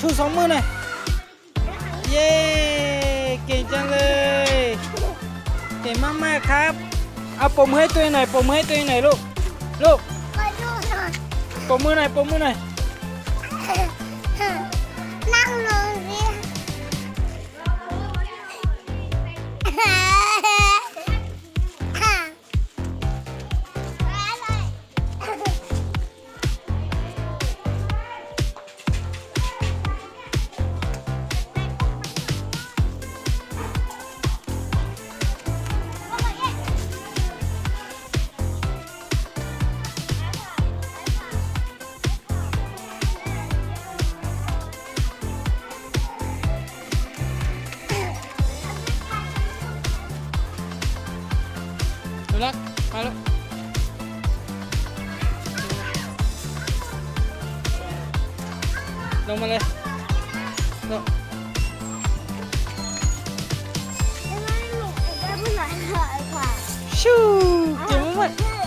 ชูสองมือหน่อยเย้เก่งจังเลยเก่งมากๆครับเอาปมมือให้ตัวเองหน่อยปมมือให้ตัวเองหน่อยลูกลูก ก็ดูหน่อย ปมมือหน่อยปมมือหน่อย นั่งลงสิดูนะมาแล้วลงมาเลยลง ไม่หนูจะพูดหน่อยกว่า ชูเก่งมาก ๆ